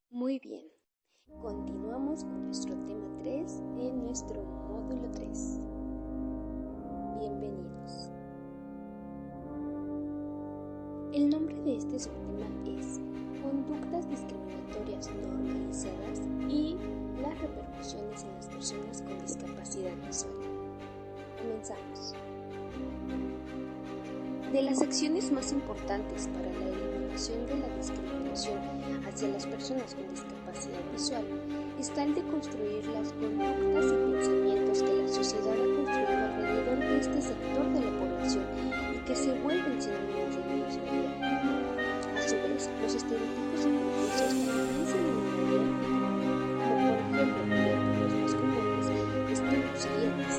Muy bien, continuamos con nuestro tema 3 en nuestro módulo 3. Bienvenidos. El nombre de este subtema es Conductas discriminatorias normalizadas y las repercusiones en las personas con discapacidad visual. Comenzamos. De las acciones más importantes para la eliminación de la discriminación hacia las personas con discapacidad visual está el de construir las conductas y pensamientos que la sociedad ha construido alrededor de este sector de la población y que se vuelven sinónimos de inclusividad. A su vez, los estereotipos y prejuicios también se eliminarían, como por ejemplo, los más comunes, los siguientes.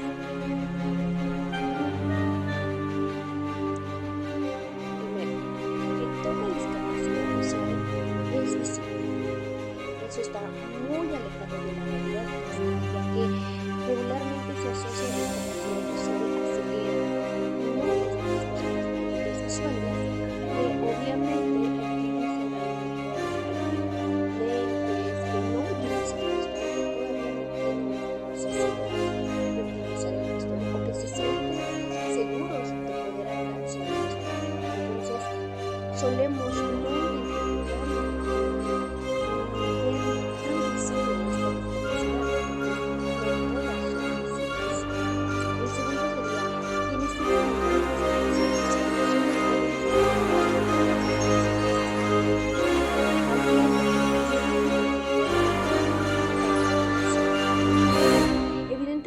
Eso está muy alejado de la realidad, ya que regularmente se asocia la discapacidad visual a ceguera y no a las personas visuales que obviamente utilizan lentes, que no utilizan el bastón, que todavía no tienen la necesidad de utilizar el bastón o que se sienten seguros de poder alcanzar el bastón. Entonces solemos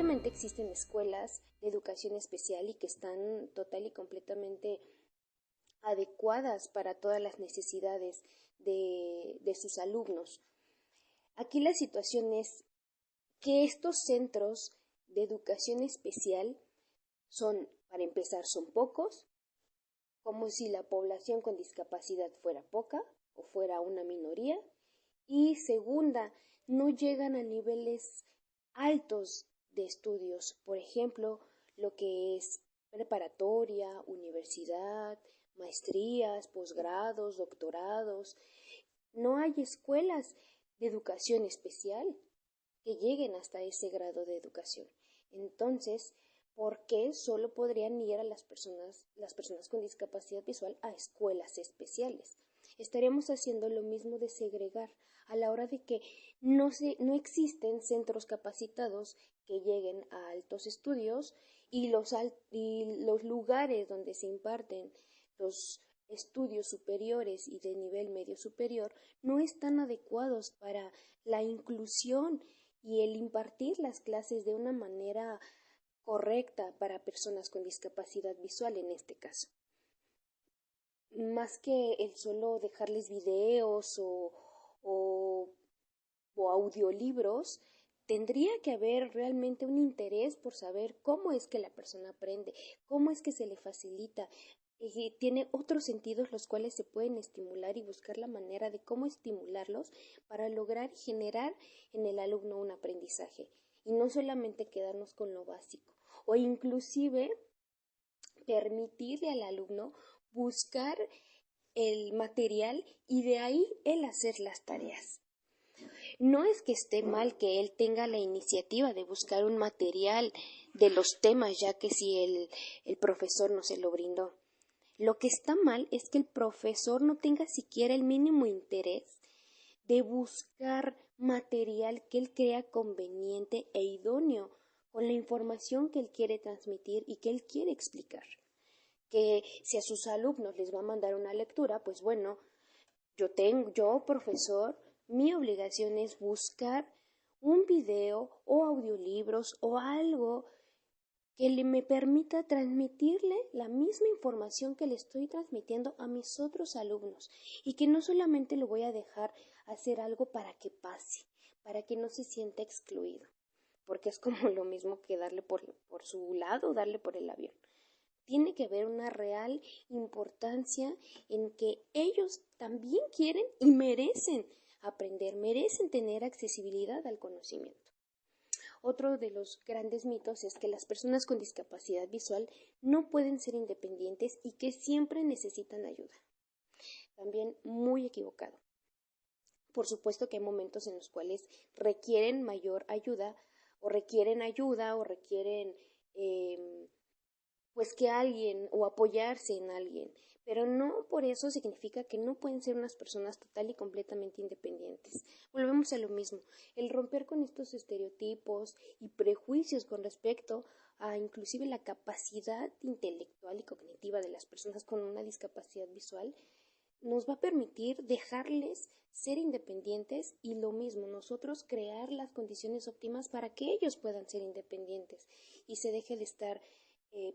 no existen escuelas de educación especial y que están total y completamente adecuadas para todas las necesidades de sus alumnos. Aquí la situación es que estos centros de educación especial para empezar, son pocos, como si la población con discapacidad fuera poca o fuera una minoría, y segunda, no llegan a niveles altos de estudios, por ejemplo, lo que es preparatoria, universidad, maestrías, posgrados, doctorados. No hay escuelas de educación especial que lleguen hasta ese grado de educación. Entonces, ¿por qué solo podrían ir a las personas con discapacidad visual a escuelas especiales? Estaríamos haciendo lo mismo de segregar a la hora de que no existen centros capacitados que lleguen a altos estudios y los lugares donde se imparten los estudios superiores y de nivel medio superior no están adecuados para la inclusión y el impartir las clases de una manera correcta para personas con discapacidad visual en este caso. Más que el solo dejarles videos o audiolibros, tendría que haber realmente un interés por saber cómo es que la persona aprende, cómo es que se le facilita. Y tiene otros sentidos los cuales se pueden estimular y buscar la manera de cómo estimularlos para lograr generar en el alumno un aprendizaje y no solamente quedarnos con lo básico o inclusive permitirle al alumno buscar el material y de ahí él hacer las tareas. No es que esté mal que él tenga la iniciativa de buscar un material de los temas, ya que si el profesor no se lo brindó. Lo que está mal es que el profesor no tenga siquiera el mínimo interés de buscar material que él crea conveniente e idóneo con la información que él quiere transmitir y que él quiere explicar. Que si a sus alumnos les va a mandar una lectura, pues bueno, yo profesor, mi obligación es buscar un video o audiolibros o algo que me permita transmitirle la misma información que le estoy transmitiendo a mis otros alumnos y que no solamente lo voy a dejar hacer algo para que pase, para que no se sienta excluido, porque es como lo mismo que darle por su lado, darle por el avión. Tiene que haber una real importancia en que ellos también quieren y merecen aprender, merecen tener accesibilidad al conocimiento. Otro de los grandes mitos es que las personas con discapacidad visual no pueden ser independientes y que siempre necesitan ayuda. También muy equivocado. Por supuesto que hay momentos en los cuales requieren mayor ayuda o requieren pues que alguien o apoyarse en alguien, pero no por eso significa que no pueden ser unas personas total y completamente independientes. Volvemos a lo mismo, el romper con estos estereotipos y prejuicios con respecto a inclusive la capacidad intelectual y cognitiva de las personas con una discapacidad visual nos va a permitir dejarles ser independientes y lo mismo, nosotros crear las condiciones óptimas para que ellos puedan ser independientes y se deje de estar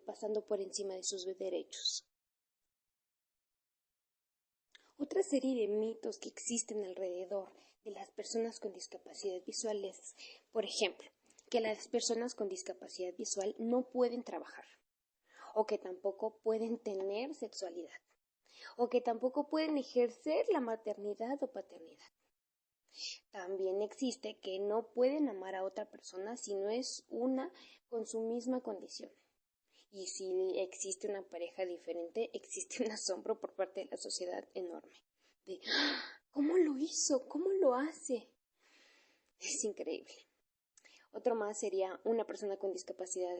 pasando por encima de sus derechos. Otra serie de mitos que existen alrededor de las personas con discapacidad visual es, por ejemplo, que las personas con discapacidad visual no pueden trabajar o que tampoco pueden tener sexualidad o que tampoco pueden ejercer la maternidad o paternidad. También existe que no pueden amar a otra persona si no es una con su misma condición. Y si existe una pareja diferente, existe un asombro por parte de la sociedad enorme. De, ¿cómo lo hizo? ¿Cómo lo hace? Es increíble. Otro más sería una persona con discapacidad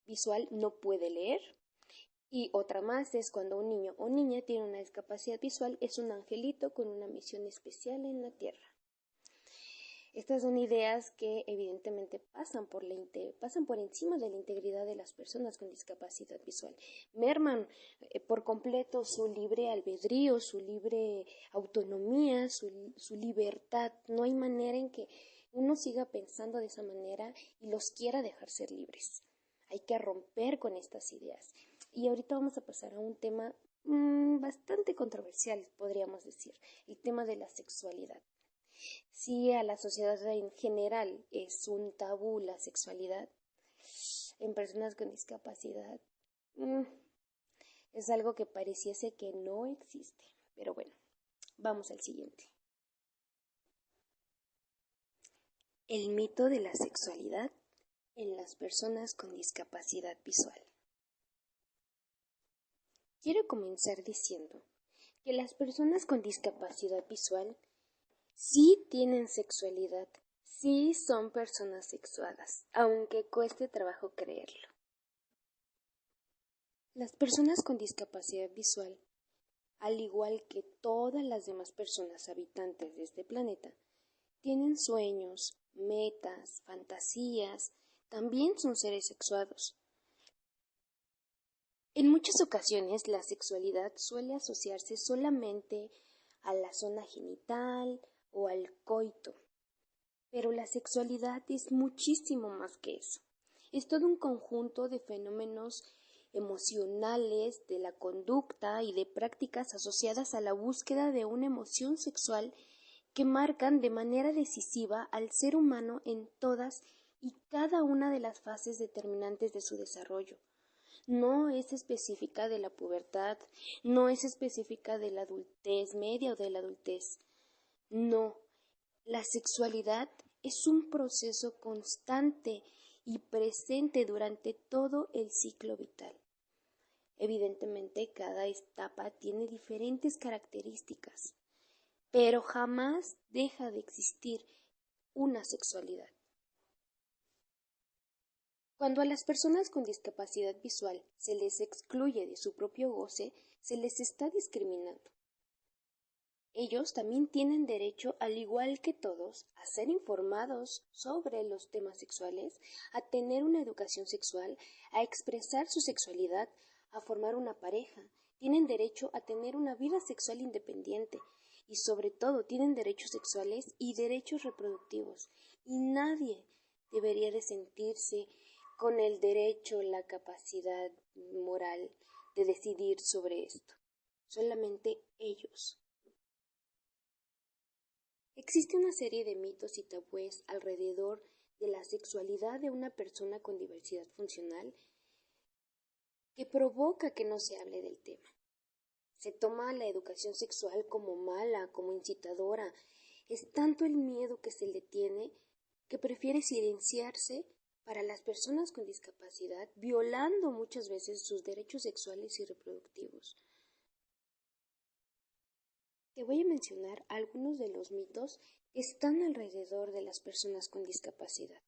visual no puede leer. Y otra más es cuando un niño o niña tiene una discapacidad visual, es un angelito con una misión especial en la tierra. Estas son ideas que evidentemente pasan por encima de la integridad de las personas con discapacidad visual. Merman por completo su libre albedrío, su libre autonomía, su libertad. No hay manera en que uno siga pensando de esa manera y los quiera dejar ser libres. Hay que romper con estas ideas. Y ahorita vamos a pasar a un tema bastante controversial, podríamos decir, el tema de la sexualidad. Si a la sociedad en general es un tabú la sexualidad, en personas con discapacidad es algo que pareciese que no existe. Pero bueno, vamos al siguiente. El mito de la sexualidad en las personas con discapacidad visual. Quiero comenzar diciendo que las personas con discapacidad visual sí tienen sexualidad, sí son personas sexuadas, aunque cueste trabajo creerlo. Las personas con discapacidad visual, al igual que todas las demás personas habitantes de este planeta, tienen sueños, metas, fantasías, también son seres sexuados. En muchas ocasiones la sexualidad suele asociarse solamente a la zona genital o al coito, pero la sexualidad es muchísimo más que eso. Es todo un conjunto de fenómenos emocionales, de la conducta y de prácticas asociadas a la búsqueda de una emoción sexual que marcan de manera decisiva al ser humano en todas y cada una de las fases determinantes de su desarrollo. No es específica de la pubertad, no es específica de la adultez media o de la adultez. No, la sexualidad es un proceso constante y presente durante todo el ciclo vital. Evidentemente, cada etapa tiene diferentes características, pero jamás deja de existir una sexualidad. Cuando a las personas con discapacidad visual se les excluye de su propio goce, se les está discriminando. Ellos también tienen derecho, al igual que todos, a ser informados sobre los temas sexuales, a tener una educación sexual, a expresar su sexualidad, a formar una pareja. Tienen derecho a tener una vida sexual independiente y sobre todo tienen derechos sexuales y derechos reproductivos. Y nadie debería de sentirse con el derecho, la capacidad moral de decidir sobre esto. Solamente ellos. Existe una serie de mitos y tabúes alrededor de la sexualidad de una persona con diversidad funcional que provoca que no se hable del tema. Se toma la educación sexual como mala, como incitadora. Es tanto el miedo que se le tiene que prefiere silenciarse para las personas con discapacidad, violando muchas veces sus derechos sexuales y reproductivos. te voy a mencionar algunos de los mitos que están alrededor de las personas con discapacidad.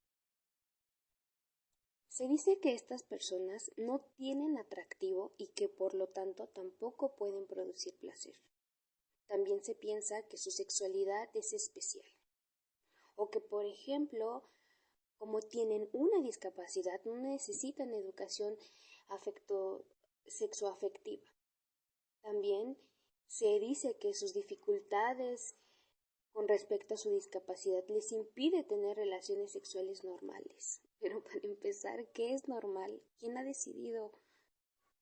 Se dice que estas personas no tienen atractivo y que por lo tanto tampoco pueden producir placer. También se piensa que su sexualidad es especial o que, por ejemplo, como tienen una discapacidad, no necesitan educación sexoafectiva. También se dice que sus dificultades con respecto a su discapacidad les impide tener relaciones sexuales normales. Pero para empezar, ¿qué es normal? ¿Quién ha decidido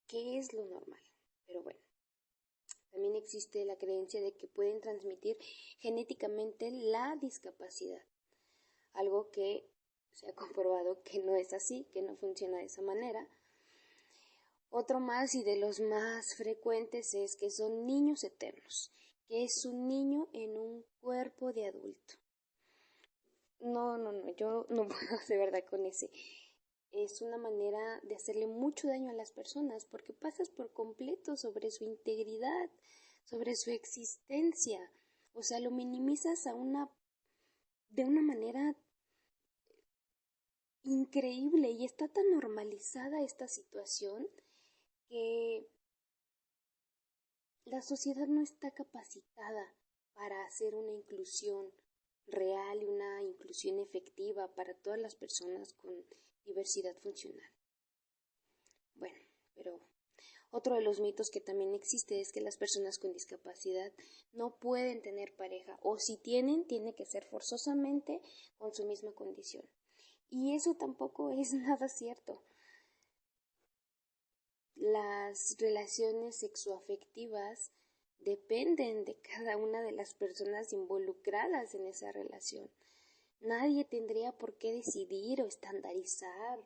qué es lo normal? Pero bueno, también existe la creencia de que pueden transmitir genéticamente la discapacidad, algo que se ha comprobado que no es así, que no funciona de esa manera. Otro más y de los más frecuentes es que son niños eternos, que es un niño en un cuerpo de adulto. No, yo no puedo de verdad con ese. Es una manera de hacerle mucho daño a las personas porque pasas por completo sobre su integridad, sobre su existencia. O sea, lo minimizas de una manera increíble y está tan normalizada esta situación que la sociedad no está capacitada para hacer una inclusión real y una inclusión efectiva para todas las personas con diversidad funcional. Bueno, pero otro de los mitos que también existe es que las personas con discapacidad no pueden tener pareja o si tienen, tiene que ser forzosamente con su misma condición. Y eso tampoco es nada cierto. Las relaciones sexoafectivas dependen de cada una de las personas involucradas en esa relación. Nadie tendría por qué decidir o estandarizar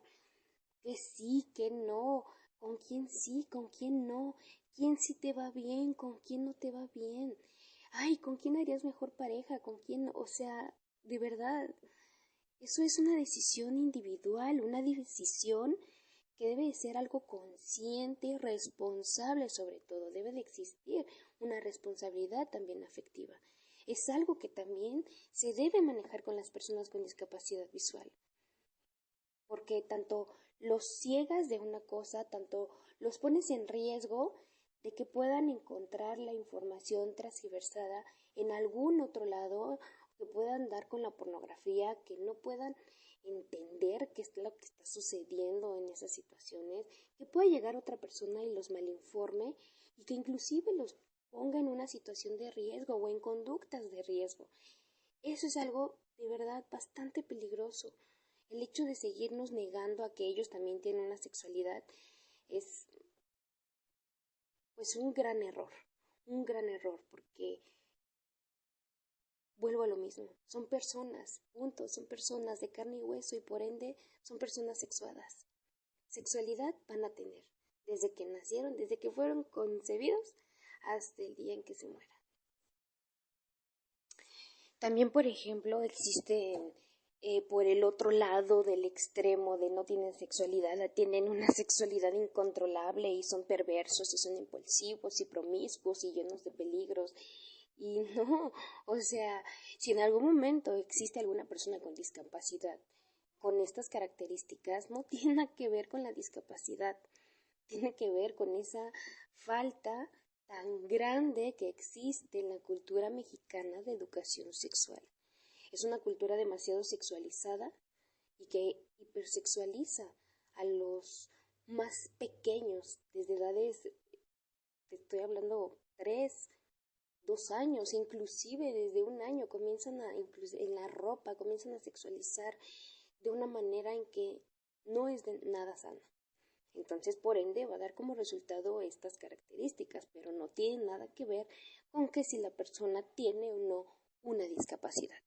que sí, que no, con quién no, quién sí te va bien, con quién no te va bien. Ay, ¿con quién harías mejor pareja? ¿Con quién no? O sea, de verdad, eso es una decisión individual, una decisión que debe de ser algo consciente y responsable sobre todo. Debe de existir una responsabilidad también afectiva. Es algo que también se debe manejar con las personas con discapacidad visual. Porque tanto los ciegas de una cosa, tanto los pones en riesgo de que puedan encontrar la información transgiversada en algún otro lado, que puedan dar con la pornografía, que no puedan entender qué es lo que está sucediendo en esas situaciones, que pueda llegar otra persona y los malinforme y que inclusive los ponga en una situación de riesgo o en conductas de riesgo. Eso es algo de verdad bastante peligroso. El hecho de seguirnos negando a que ellos también tienen una sexualidad es pues un gran error, porque vuelvo a lo mismo, son personas, punto, son personas de carne y hueso y por ende son personas sexuadas. Sexualidad van a tener, desde que nacieron, desde que fueron concebidos hasta el día en que se mueran. También, por ejemplo, existen por el otro lado del extremo de no tienen sexualidad, tienen una sexualidad incontrolable y son perversos y son impulsivos y promiscuos y llenos de peligros. Y no, o sea, si en algún momento existe alguna persona con discapacidad con estas características, no tiene nada que ver con la discapacidad, tiene que ver con esa falta tan grande que existe en la cultura mexicana de educación sexual. Es una cultura demasiado sexualizada y que hipersexualiza a los más pequeños, desde edades, te estoy hablando 3, 2 años, inclusive desde 1 año, comienzan en la ropa, comienzan a sexualizar de una manera en que no es de nada sana. Entonces, por ende, va a dar como resultado estas características, pero no tiene nada que ver con que si la persona tiene o no una discapacidad.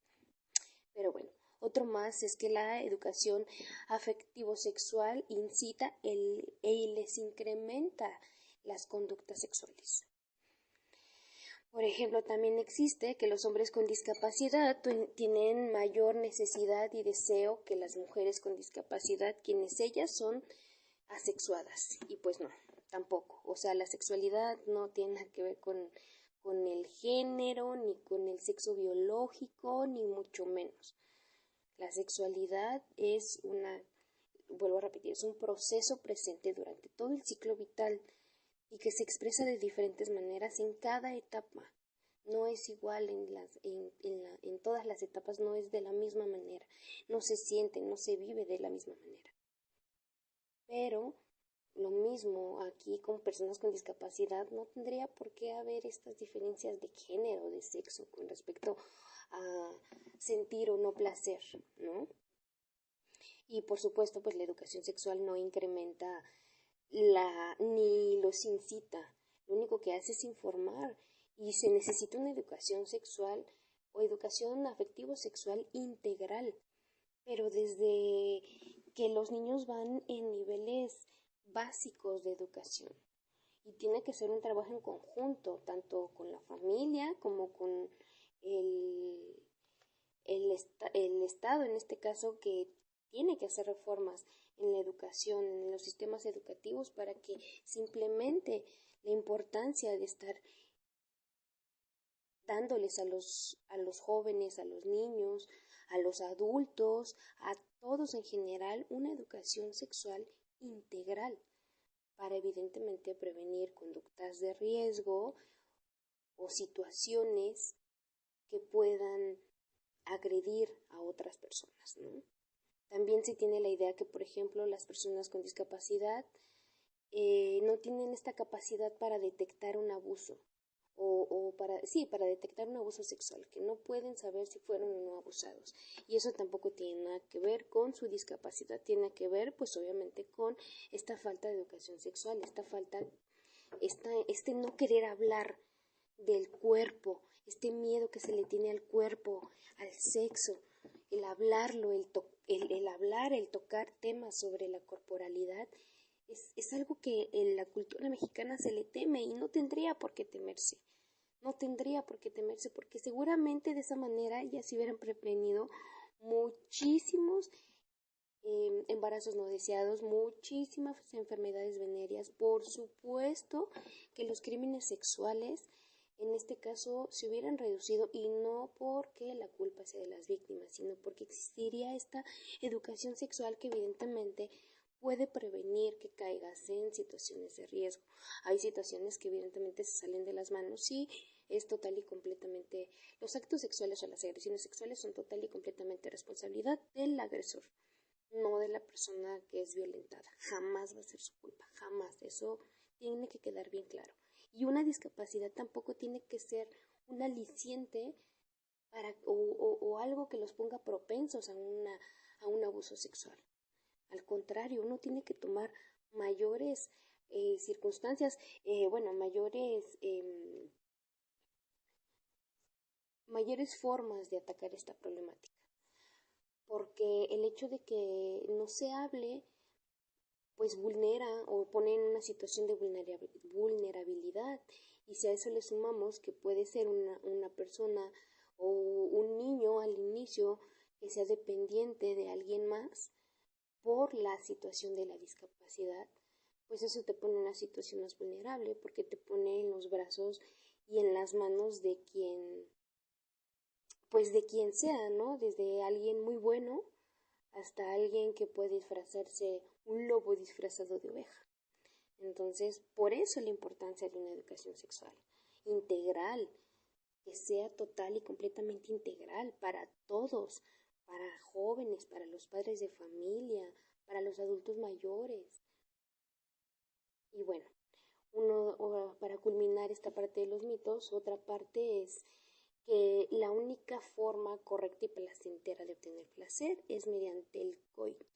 Pero bueno, otro más es que la educación afectivo-sexual incita y les incrementa las conductas sexuales. Por ejemplo, también existe que los hombres con discapacidad tienen mayor necesidad y deseo que las mujeres con discapacidad, quienes ellas son asexuadas. Y pues no, tampoco. O sea, la sexualidad no tiene nada que ver con con el género, ni con el sexo biológico, ni mucho menos. La sexualidad es vuelvo a repetir, es un proceso presente durante todo el ciclo vital y que se expresa de diferentes maneras en cada etapa. No es igual en todas las etapas, no es de la misma manera, no se siente, no se vive de la misma manera. Pero lo mismo aquí con personas con discapacidad, no tendría por qué haber estas diferencias de género, de sexo, con respecto a sentir o no placer, ¿no? Y por supuesto, pues la educación sexual no incrementa ni los incita, lo único que hace es informar y se necesita una educación sexual o educación afectivo-sexual integral, pero desde que los niños van en niveles básicos de educación y tiene que ser un trabajo en conjunto, tanto con la familia como con el, el Estado, en este caso, que tiene que hacer reformas en la educación, en los sistemas educativos, para que se implemente la importancia de estar dándoles a los jóvenes, a los niños, a los adultos, a todos en general, una educación sexual integral para evidentemente prevenir conductas de riesgo o situaciones que puedan agredir a otras personas, ¿no? También se tiene la idea que, por ejemplo, las personas con discapacidad no tienen esta capacidad para detectar un abuso para detectar un abuso sexual, que no pueden saber si fueron o no abusados. Y eso tampoco tiene nada que ver con su discapacidad, tiene que ver, pues obviamente, con esta falta de educación sexual, este no querer hablar del cuerpo, este miedo que se le tiene al cuerpo, al sexo, el hablarlo, el tocar temas sobre la corporalidad, es algo que en la cultura mexicana se le teme y no tendría por qué temerse. No tendría por qué temerse porque seguramente de esa manera ya se hubieran prevenido muchísimos embarazos no deseados, muchísimas enfermedades venéreas. Por supuesto que los crímenes sexuales en este caso se hubieran reducido, y no porque la culpa sea de las víctimas, sino porque existiría esta educación sexual que evidentemente puede prevenir que caigas en situaciones de riesgo. Hay situaciones que evidentemente se salen de las manos y es total y completamente, los actos sexuales o las agresiones sexuales son total y completamente responsabilidad del agresor, no de la persona que es violentada. Jamás va a ser su culpa, jamás. Eso tiene que quedar bien claro. Y una discapacidad tampoco tiene que ser un aliciente o algo que los ponga propensos a un abuso sexual. Al contrario, uno tiene que tomar mayores circunstancias, mayores formas de atacar esta problemática. Porque el hecho de que no se hable, pues vulnera o pone en una situación de vulnerabilidad. Y si a eso le sumamos que puede ser una persona o un niño al inicio que sea dependiente de alguien más por la situación de la discapacidad, pues eso te pone en una situación más vulnerable porque te pone en los brazos y en las manos de quien sea, ¿no? Desde alguien muy bueno hasta alguien que puede disfrazarse, un lobo disfrazado de oveja. Entonces, por eso la importancia de una educación sexual integral, que sea total y completamente integral para todos, para jóvenes, para los padres de familia, para los adultos mayores. Y bueno, para culminar esta parte de los mitos, otra parte es que la única forma correcta y placentera de obtener placer es mediante el coito.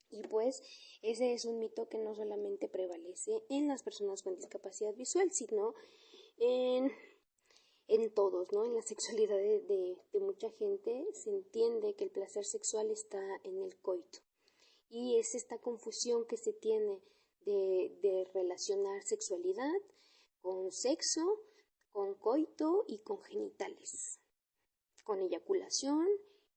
Y pues ese es un mito que no solamente prevalece en las personas con discapacidad visual, sino en todos, ¿no? En la sexualidad de mucha gente se entiende que el placer sexual está en el coito. Y es esta confusión que se tiene de relacionar sexualidad con sexo, con coito y con genitales, con eyaculación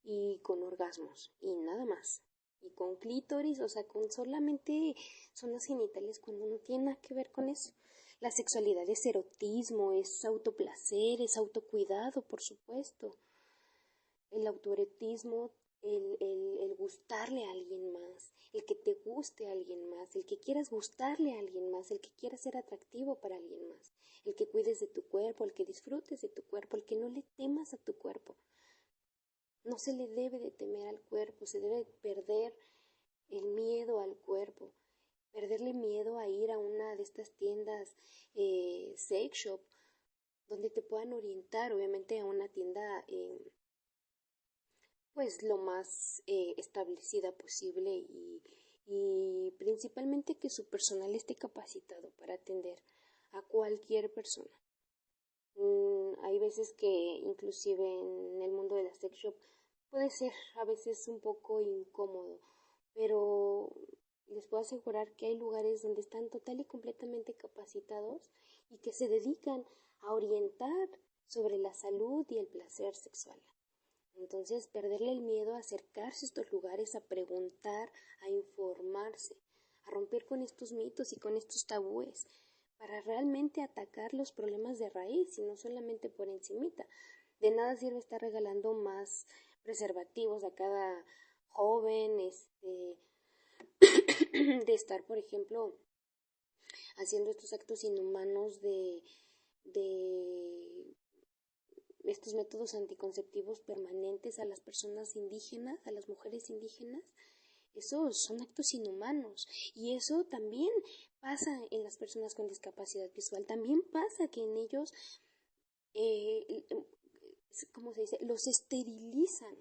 y con orgasmos y nada más. Y con clítoris, o sea, con solamente zonas genitales cuando no tiene nada que ver con eso. La sexualidad es erotismo, es autoplacer, es autocuidado, por supuesto. El autoerotismo, el gustarle a alguien más, el que te guste a alguien más, el que quieras gustarle a alguien más, el que quieras ser atractivo para alguien más, el que cuides de tu cuerpo, el que disfrutes de tu cuerpo, el que no le temas a tu cuerpo. No se le debe de temer al cuerpo, se debe perder el miedo al cuerpo, perderle miedo a ir a una de estas tiendas sex shop, donde te puedan orientar, obviamente a una tienda pues lo más establecida posible y principalmente que su personal esté capacitado para atender a cualquier persona. Hay veces que inclusive en el mundo de la sex shop puede ser a veces un poco incómodo, pero les puedo asegurar que hay lugares donde están total y completamente capacitados y que se dedican a orientar sobre la salud y el placer sexual. Entonces, perderle el miedo a acercarse a estos lugares, a preguntar, a informarse, a romper con estos mitos y con estos tabúes, para realmente atacar los problemas de raíz y no solamente por encimita. De nada sirve estar regalando más preservativos a cada joven, de estar, por ejemplo, haciendo estos actos inhumanos de estos métodos anticonceptivos permanentes a las personas indígenas, a las mujeres indígenas. Esos son actos inhumanos y eso también pasa en las personas con discapacidad visual. También pasa que en ellos, ¿cómo se dice?, los esterilizan.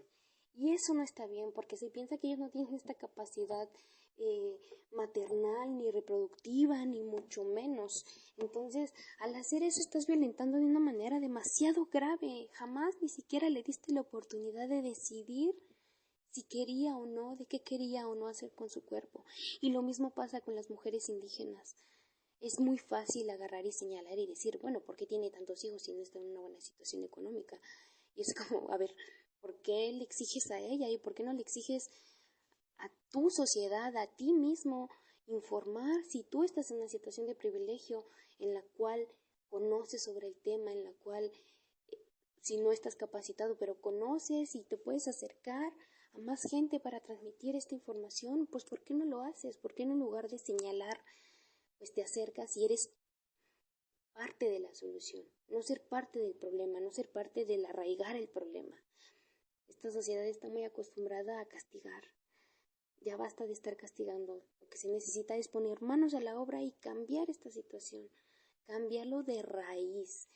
Y eso no está bien porque se piensa que ellos no tienen esta capacidad maternal ni reproductiva ni mucho menos. Entonces, al hacer eso estás violentando de una manera demasiado grave. Jamás ni siquiera le diste la oportunidad de decidir si quería o no, de qué quería o no hacer con su cuerpo. Y lo mismo pasa con las mujeres indígenas. Es muy fácil agarrar y señalar y decir, bueno, ¿por qué tiene tantos hijos si no está en una buena situación económica? Y es como, a ver, ¿por qué le exiges a ella y por qué no le exiges a tu sociedad, a ti mismo, informar si tú estás en una situación de privilegio en la cual conoces sobre el tema, en la cual si no estás capacitado, pero conoces y te puedes acercar a más gente para transmitir esta información? Pues ¿por qué no lo haces? ¿Por qué no en lugar de señalar, pues te acercas y eres parte de la solución? No ser parte del problema, no ser parte del arraigar el problema. Esta sociedad está muy acostumbrada a castigar. Ya basta de estar castigando. Lo que se necesita es poner manos a la obra y cambiar esta situación, cambiarlo de raíz.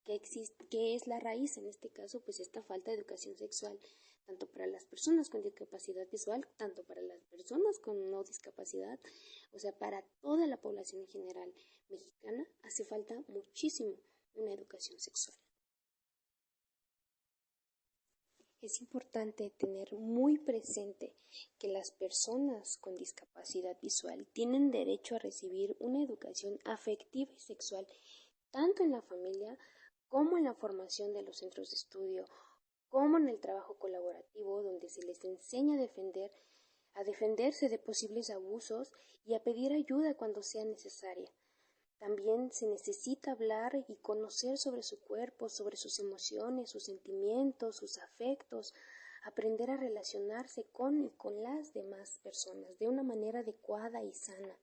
¿Qué es la raíz? En este caso, pues esta falta de educación sexual, tanto para las personas con discapacidad visual, tanto para las personas con no discapacidad, o sea, para toda la población en general mexicana, hace falta muchísimo una educación sexual. Es importante tener muy presente que las personas con discapacidad visual tienen derecho a recibir una educación afectiva y sexual, tanto en la familia como en la formación de los centros de estudio, como en el trabajo colaborativo, donde se les enseña a defenderse de posibles abusos y a pedir ayuda cuando sea necesaria. También se necesita hablar y conocer sobre su cuerpo, sobre sus emociones, sus sentimientos, sus afectos, aprender a relacionarse con y con las demás personas de una manera adecuada y sana.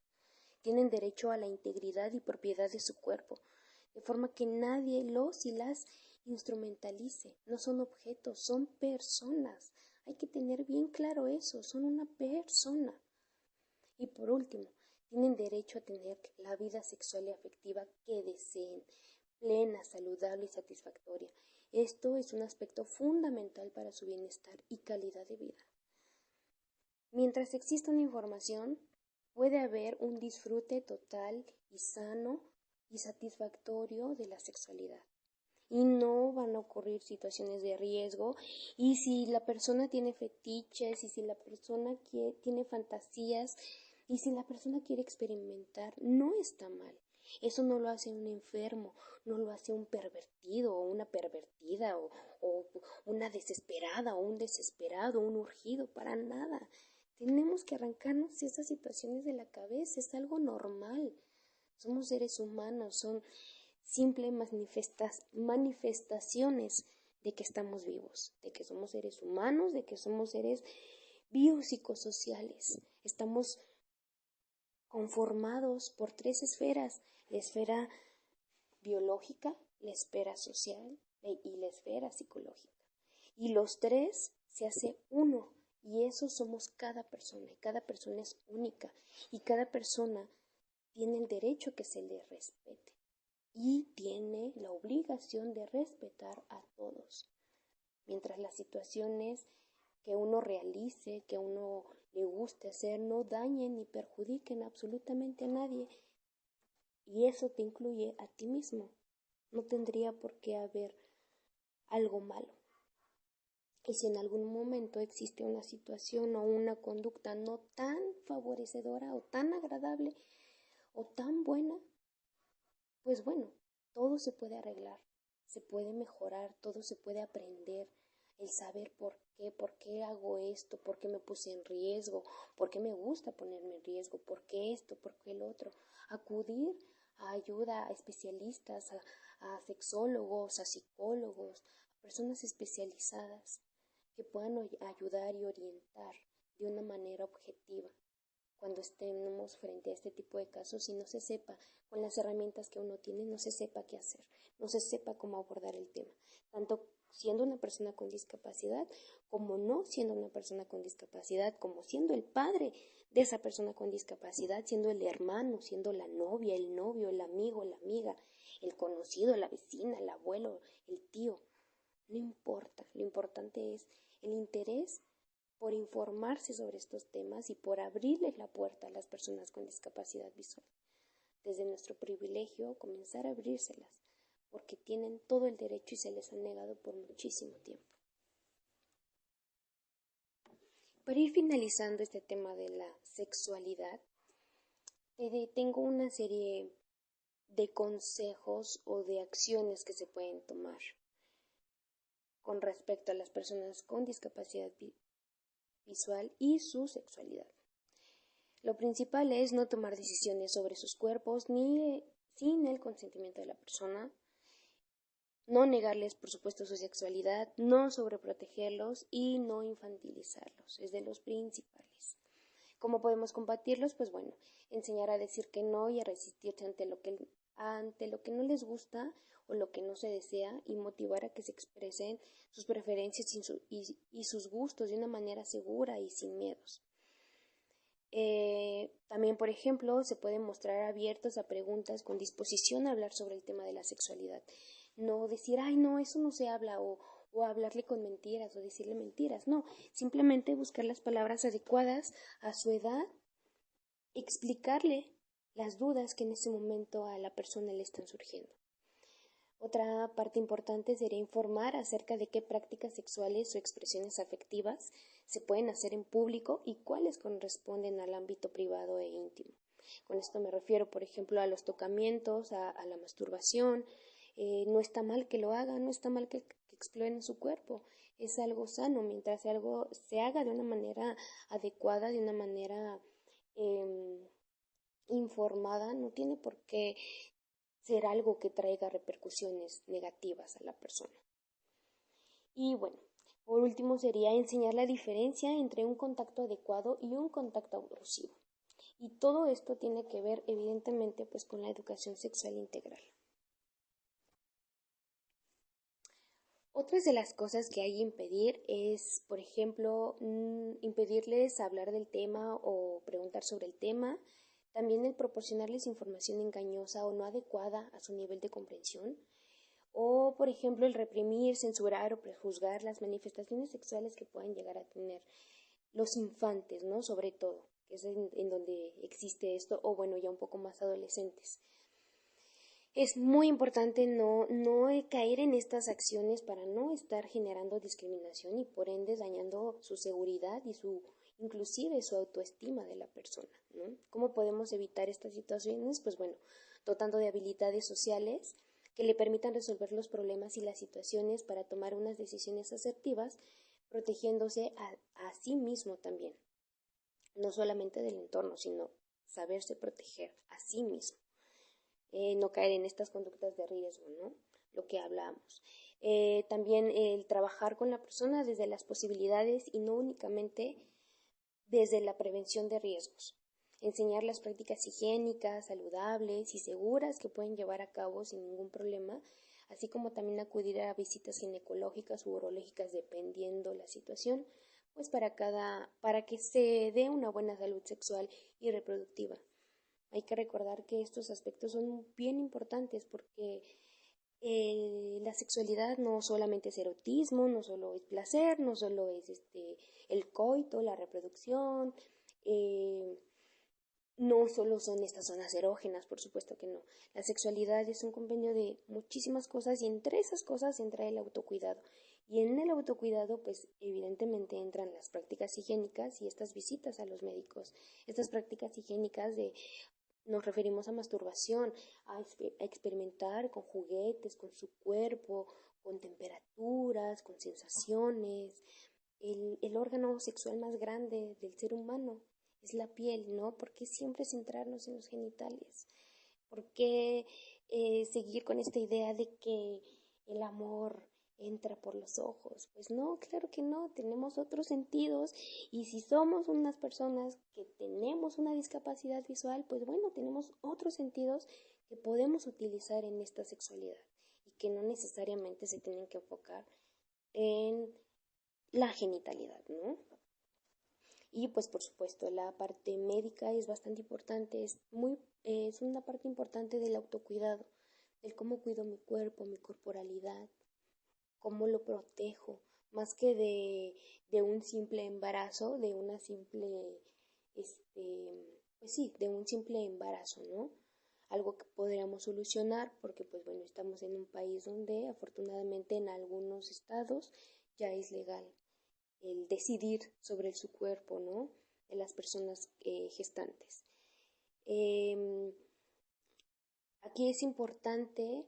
Tienen derecho a la integridad y propiedad de su cuerpo, de forma que nadie los y las instrumentalice. No son objetos, son personas. Hay que tener bien claro eso, son una persona. Y por último, tienen derecho a tener la vida sexual y afectiva que deseen, plena, saludable y satisfactoria. Esto es un aspecto fundamental para su bienestar y calidad de vida. Mientras exista una información, puede haber un disfrute total y sano y satisfactorio de la sexualidad. Y no van a ocurrir situaciones de riesgo. Y si la persona tiene fetiches, y si la persona tiene fantasías, y si la persona quiere experimentar, no está mal. Eso no lo hace un enfermo, no lo hace un pervertido o una pervertida o una desesperada o un desesperado, un urgido, para nada. Tenemos que arrancarnos esas situaciones de la cabeza, es algo normal. somos seres humanos, son simples manifestaciones de que estamos vivos, de que somos seres humanos, de que somos seres biopsicosociales. Estamos conformados por 3 esferas: la esfera biológica, la esfera social y la esfera psicológica. Y los 3 se hace uno, y eso somos cada persona, y cada persona es única, y cada persona tiene el derecho que se le respete, y tiene la obligación de respetar a todos. Mientras las situaciones que uno realice, que uno le guste hacer, no dañen ni perjudiquen absolutamente a nadie, y eso te incluye a ti mismo. No tendría por qué haber algo malo. Y si en algún momento existe una situación o una conducta no tan favorecedora o tan agradable o tan buena, pues bueno, todo se puede arreglar, se puede mejorar, todo se puede aprender. El saber por qué hago esto, por qué me puse en riesgo, por qué me gusta ponerme en riesgo, por qué esto, por qué el otro. Acudir a ayuda a especialistas, a sexólogos, a psicólogos, a personas especializadas que puedan ayudar y orientar de una manera objetiva cuando estemos frente a este tipo de casos y no se sepa, con las herramientas que uno tiene, no se sepa qué hacer, no se sepa cómo abordar el tema, tanto siendo una persona con discapacidad, como no siendo una persona con discapacidad, como siendo el padre de esa persona con discapacidad, siendo el hermano, siendo la novia, el novio, el amigo, la amiga, el conocido, la vecina, el abuelo, el tío. No importa, lo importante es el interés por informarse sobre estos temas y por abrirles la puerta a las personas con discapacidad visual. Desde nuestro privilegio, comenzar a abrírselas, porque tienen todo el derecho y se les ha negado por muchísimo tiempo. Para ir finalizando este tema de la sexualidad, tengo una serie de consejos o de acciones que se pueden tomar con respecto a las personas con discapacidad visual y su sexualidad. Lo principal es no tomar decisiones sobre sus cuerpos ni sin el consentimiento de la persona, no negarles, por supuesto, su sexualidad, no sobreprotegerlos y no infantilizarlos, es de los principales. ¿Cómo podemos combatirlos? Pues bueno, enseñar a decir que no y a resistirse ante lo que no les gusta o lo que no se desea, y motivar a que se expresen sus preferencias y sus gustos de una manera segura y sin miedos. También, por ejemplo, se pueden mostrar abiertos a preguntas con disposición a hablar sobre el tema de la sexualidad. No decir, ay, no, eso no se habla, o hablarle con mentiras o decirle mentiras. No, simplemente buscar las palabras adecuadas a su edad, explicarle las dudas que en ese momento a la persona le están surgiendo. Otra parte importante sería informar acerca de qué prácticas sexuales o expresiones afectivas se pueden hacer en público y cuáles corresponden al ámbito privado e íntimo. Con esto me refiero, por ejemplo, a los tocamientos, a la masturbación. No está mal que lo hagan, no está mal que exploren su cuerpo. Es algo sano, mientras algo se haga de una manera adecuada, de una manera informada, no tiene por qué ser algo que traiga repercusiones negativas a la persona. Y bueno, por último sería enseñar la diferencia entre un contacto adecuado y un contacto abusivo. Y todo esto tiene que ver evidentemente pues con la educación sexual integral. Otras de las cosas que hay que impedir es, por ejemplo, impedirles hablar del tema o preguntar sobre el tema. También el proporcionarles información engañosa o no adecuada a su nivel de comprensión. O, por ejemplo, el reprimir, censurar o prejuzgar las manifestaciones sexuales que puedan llegar a tener los infantes, ¿no? Sobre todo, que es en donde existe esto, o bueno, ya un poco más adolescentes. Es muy importante no caer en estas acciones para no estar generando discriminación y por ende dañando su seguridad y inclusive su autoestima de la persona, ¿no? ¿Cómo podemos evitar estas situaciones? Pues bueno, dotando de habilidades sociales que le permitan resolver los problemas y las situaciones para tomar unas decisiones asertivas, protegiéndose a sí mismo también, no solamente del entorno, sino saberse proteger a sí mismo. no caer en estas conductas de riesgo, ¿no? Lo que hablamos. También el trabajar con la persona desde las posibilidades y no únicamente desde la prevención de riesgos. Enseñar las prácticas higiénicas, saludables y seguras que pueden llevar a cabo sin ningún problema, así como también acudir a visitas ginecológicas u urológicas dependiendo la situación, pues para que se dé una buena salud sexual y reproductiva. Hay que recordar que estos aspectos son bien importantes porque la sexualidad no solamente es erotismo, no solo es placer, no solo es el coito, la reproducción, no solo son estas zonas erógenas, por supuesto que no. La sexualidad es un compendio de muchísimas cosas y entre esas cosas entra el autocuidado. Y en el autocuidado, pues evidentemente entran las prácticas higiénicas y estas visitas a los médicos. Estas prácticas higiénicas nos referimos a masturbación, a experimentar con juguetes, con su cuerpo, con temperaturas, con sensaciones. El órgano sexual más grande del ser humano es la piel, ¿no? ¿Por qué siempre centrarnos en los genitales? ¿Por qué seguir con esta idea de que el amor entra por los ojos? Pues no, claro que no, tenemos otros sentidos y si somos unas personas que tenemos una discapacidad visual, pues bueno, tenemos otros sentidos que podemos utilizar en esta sexualidad y que no necesariamente se tienen que enfocar en la genitalidad, ¿no? Y pues por supuesto la parte médica es bastante importante, es una parte importante del autocuidado, del cómo cuido mi cuerpo, mi corporalidad, cómo lo protejo, más que de un simple embarazo, de una simple, pues sí, de un simple embarazo, ¿no? Algo que podríamos solucionar porque pues bueno, estamos en un país donde afortunadamente en algunos estados ya es legal el decidir sobre su cuerpo, ¿no? De las personas gestantes. Aquí es importante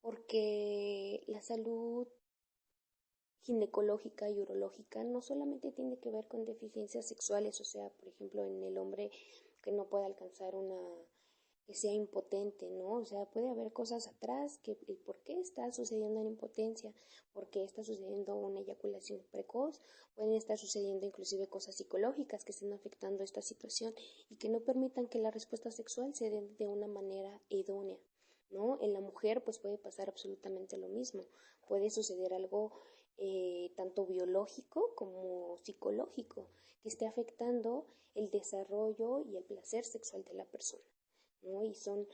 porque la salud ginecológica y urológica no solamente tiene que ver con deficiencias sexuales, o sea, por ejemplo, en el hombre que no puede alcanzar que sea impotente, ¿no? O sea, puede haber cosas atrás que el por qué está sucediendo la impotencia, por qué está sucediendo una eyaculación precoz, pueden estar sucediendo inclusive cosas psicológicas que estén afectando esta situación y que no permitan que la respuesta sexual se dé de una manera idónea, ¿no? En la mujer pues puede pasar absolutamente lo mismo, puede suceder algo tanto biológico como psicológico que esté afectando el desarrollo y el placer sexual de la persona, ¿no? Y son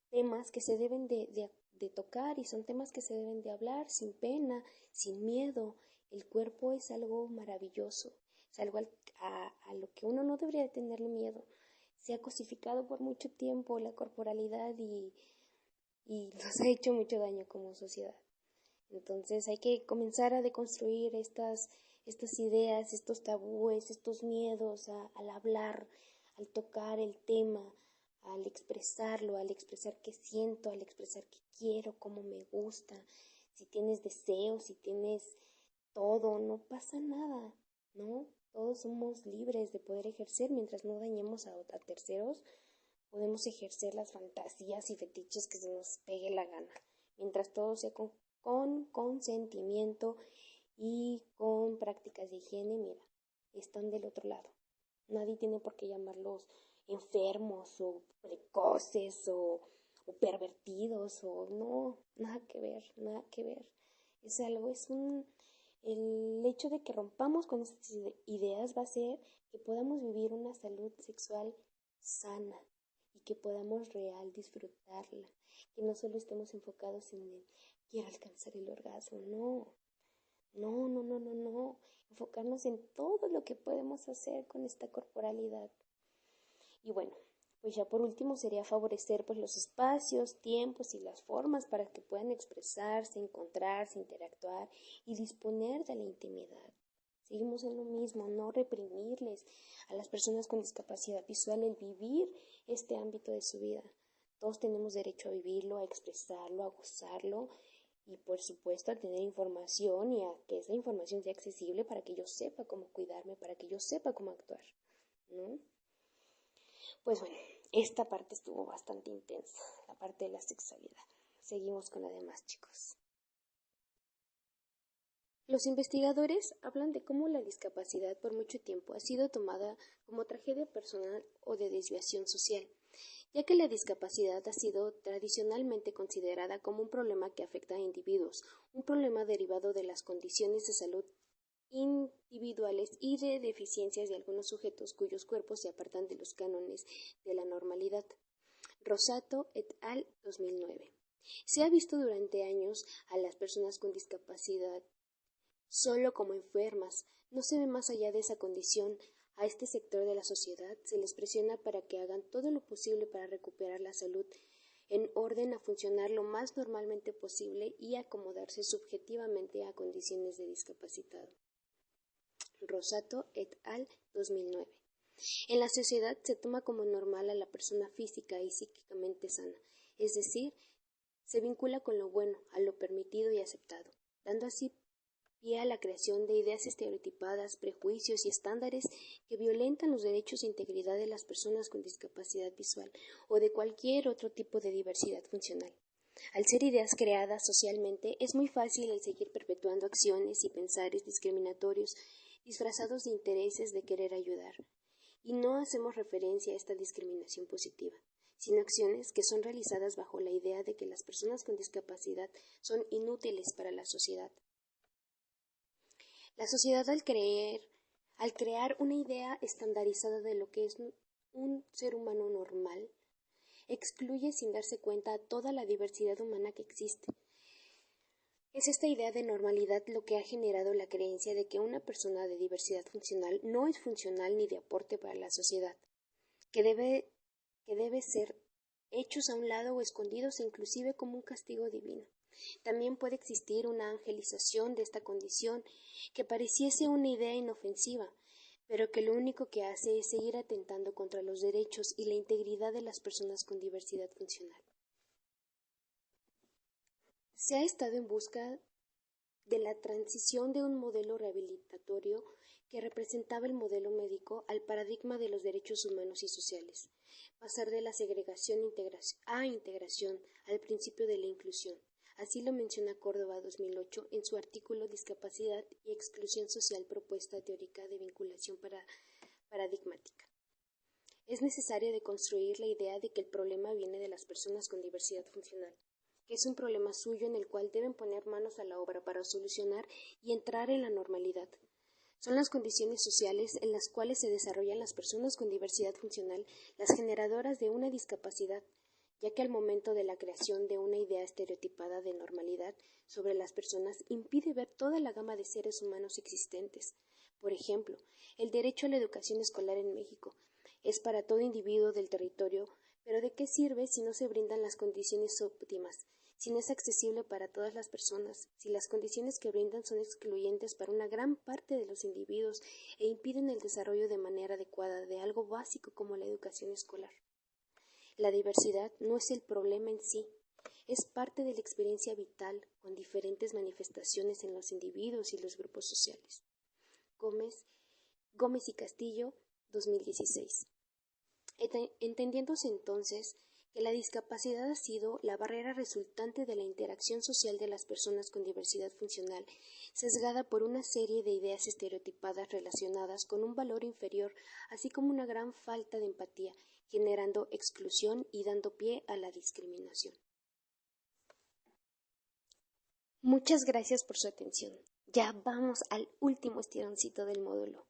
temas que se deben de tocar y son temas que se deben de hablar sin pena, sin miedo. El cuerpo es algo maravilloso, es algo a lo que uno no debería de tenerle miedo. Se ha cosificado por mucho tiempo la corporalidad y nos ha hecho mucho daño como sociedad. Entonces hay que comenzar a deconstruir estas ideas, estos tabúes, estos miedos al hablar, al tocar el tema, al expresarlo, al expresar qué siento, al expresar qué quiero, cómo me gusta, si tienes deseos, si tienes todo, no pasa nada, ¿no? Todos somos libres de poder ejercer mientras no dañemos a terceros, podemos ejercer las fantasías y fetiches que se nos pegue la gana, mientras todo sea con consentimiento y con prácticas de higiene, mira, están del otro lado. Nadie tiene por qué llamarlos enfermos o precoces o pervertidos o no, nada que ver, nada que ver. El hecho de que rompamos con estas ideas va a ser que podamos vivir una salud sexual sana y que podamos real disfrutarla, que no solo estemos enfocados en el quiero alcanzar el orgasmo, no, enfocarnos en todo lo que podemos hacer con esta corporalidad. Y bueno, pues ya por último sería favorecer pues los espacios, tiempos y las formas para que puedan expresarse, encontrarse, interactuar y disponer de la intimidad. Seguimos en lo mismo, no reprimirles a las personas con discapacidad visual el vivir este ámbito de su vida. Todos tenemos derecho a vivirlo, a expresarlo, a gozarlo y por supuesto a tener información y a que esa información sea accesible para que yo sepa cómo cuidarme, para que yo sepa cómo actuar, ¿no? Pues bueno, esta parte estuvo bastante intensa, la parte de la sexualidad. Seguimos con la demás, chicos. Los investigadores hablan de cómo la discapacidad por mucho tiempo ha sido tomada como tragedia personal o de desviación social, ya que la discapacidad ha sido tradicionalmente considerada como un problema que afecta a individuos, un problema derivado de las condiciones de salud individuales y de deficiencias de algunos sujetos cuyos cuerpos se apartan de los cánones de la normalidad. Rosato et al. 2009. Se ha visto durante años a las personas con discapacidad solo como enfermas. No se ve más allá de esa condición. A este sector de la sociedad se les presiona para que hagan todo lo posible para recuperar la salud en orden a funcionar lo más normalmente posible y acomodarse subjetivamente a condiciones de discapacitado. Rosato et al. 2009. En la sociedad se toma como normal a la persona física y psíquicamente sana, es decir, se vincula con lo bueno, a lo permitido y aceptado, dando así pie a la creación de ideas estereotipadas, prejuicios y estándares que violentan los derechos e integridad de las personas con discapacidad visual o de cualquier otro tipo de diversidad funcional. Al ser ideas creadas socialmente, es muy fácil el seguir perpetuando acciones y pensares discriminatorios disfrazados de intereses de querer ayudar. Y no hacemos referencia a esta discriminación positiva, sino acciones que son realizadas bajo la idea de que las personas con discapacidad son inútiles para la sociedad. La sociedad al crear una idea estandarizada de lo que es un ser humano normal, excluye sin darse cuenta a toda la diversidad humana que existe. Es esta idea de normalidad lo que ha generado la creencia de que una persona de diversidad funcional no es funcional ni de aporte para la sociedad, que debe ser hechos a un lado o escondidos inclusive como un castigo divino. También puede existir una angelización de esta condición que pareciese una idea inofensiva, pero que lo único que hace es seguir atentando contra los derechos y la integridad de las personas con diversidad funcional. Se ha estado en busca de la transición de un modelo rehabilitatorio que representaba el modelo médico al paradigma de los derechos humanos y sociales, pasar de la segregación a integración, al principio de la inclusión. Así lo menciona Córdoba 2008 en su artículo Discapacidad y exclusión social, propuesta teórica de vinculación paradigmática. Es necesario deconstruir la idea de que el problema viene de las personas con diversidad funcional, que es un problema suyo en el cual deben poner manos a la obra para solucionar y entrar en la normalidad. Son las condiciones sociales en las cuales se desarrollan las personas con diversidad funcional las generadoras de una discapacidad, ya que al momento de la creación de una idea estereotipada de normalidad sobre las personas impide ver toda la gama de seres humanos existentes. Por ejemplo, el derecho a la educación escolar en México es para todo individuo del territorio, pero ¿de qué sirve si no se brindan las condiciones óptimas? Si no es accesible para todas las personas, si las condiciones que brindan son excluyentes para una gran parte de los individuos e impiden el desarrollo de manera adecuada de algo básico como la educación escolar. La diversidad no es el problema en sí, es parte de la experiencia vital con diferentes manifestaciones en los individuos y los grupos sociales. Gómez y Castillo, 2016. Entendiéndose entonces que la discapacidad ha sido la barrera resultante de la interacción social de las personas con diversidad funcional, sesgada por una serie de ideas estereotipadas relacionadas con un valor inferior, así como una gran falta de empatía, generando exclusión y dando pie a la discriminación. Muchas gracias por su atención. Ya vamos al último estironcito del módulo.